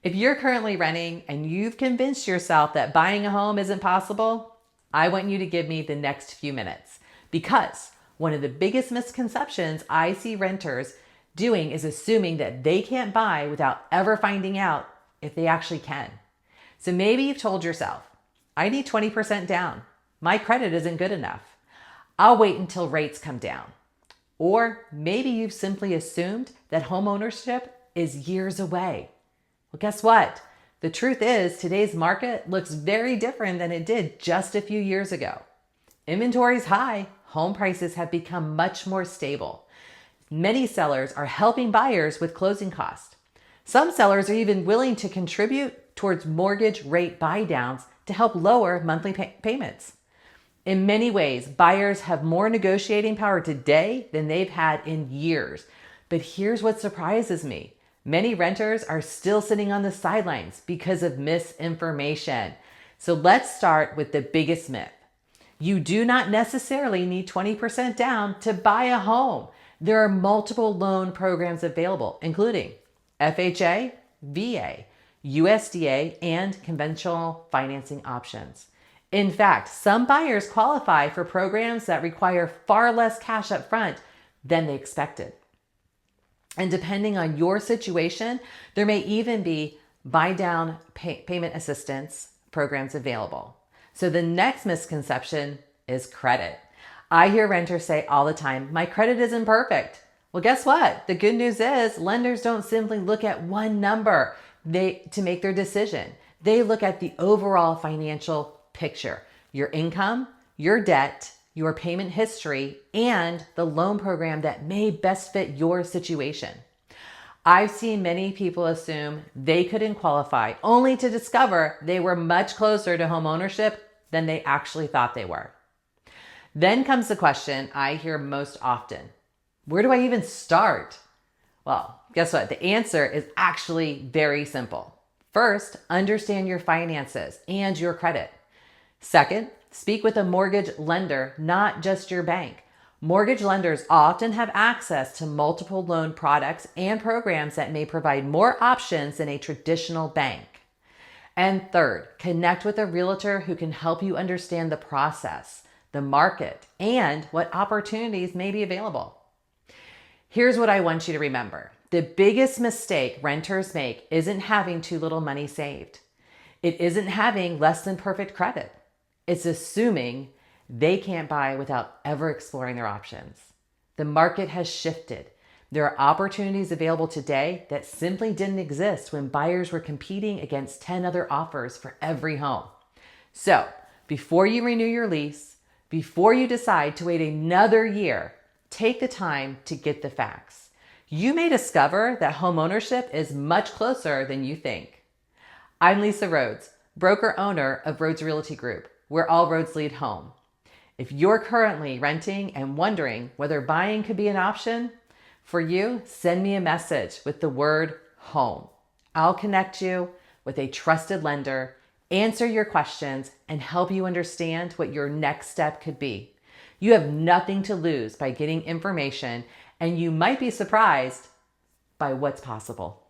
If you're currently renting and you've convinced yourself that buying a home isn't possible, I want you to give me the next few minutes, because one of the biggest misconceptions I see renters doing is assuming that they can't buy without ever finding out if they actually can. So maybe you've told yourself, I need 20% down. My credit isn't good enough. I'll wait until rates come down. Or maybe you've simply assumed that homeownership is years away. Well, guess what? The truth is, today's market looks very different than it did just a few years ago. Inventory is high. Home prices have become much more stable. Many sellers are helping buyers with closing costs. Some sellers are even willing to contribute towards mortgage rate buydowns to help lower monthly payments. In many ways, buyers have more negotiating power today than they've had in years. But here's what surprises me. Many renters are still sitting on the sidelines because of misinformation. So let's start with the biggest myth. You do not necessarily need 20% down to buy a home. There are multiple loan programs available, including FHA, VA, USDA, and conventional financing options. In fact, some buyers qualify for programs that require far less cash up front than they expected. And depending on your situation, there may even be buy down payment assistance programs available. So the next misconception is credit. I hear renters say all the time, my credit isn't perfect. Well, guess what? The good news is lenders don't simply look at one number to make their decision. They look at the overall financial picture, your income, your debt, your payment history, and the loan program that may best fit your situation. I've seen many people assume they couldn't qualify, only to discover they were much closer to homeownership than they actually thought they were. Then comes the question I hear most often. Where do I even start? Well, guess what? The answer is actually very simple. First, understand your finances and your credit. Second, speak with a mortgage lender, not just your bank. Mortgage lenders often have access to multiple loan products and programs that may provide more options than a traditional bank. And third, connect with a realtor who can help you understand the process, the market, and what opportunities may be available. Here's what I want you to remember. The biggest mistake renters make isn't having too little money saved. It isn't having less than perfect credit. It's assuming they can't buy without ever exploring their options. The market has shifted. There are opportunities available today that simply didn't exist when buyers were competing against 10 other offers for every home. So, before you renew your lease, before you decide to wait another year, take the time to get the facts. You may discover that homeownership is much closer than you think. I'm Lisa Rhodes, broker-owner of Rhodes Realty Group, where all roads lead home. If you're currently renting and wondering whether buying could be an option for you, send me a message with the word home. I'll connect you with a trusted lender, answer your questions, and help you understand what your next step could be. You have nothing to lose by getting information, and you might be surprised by what's possible.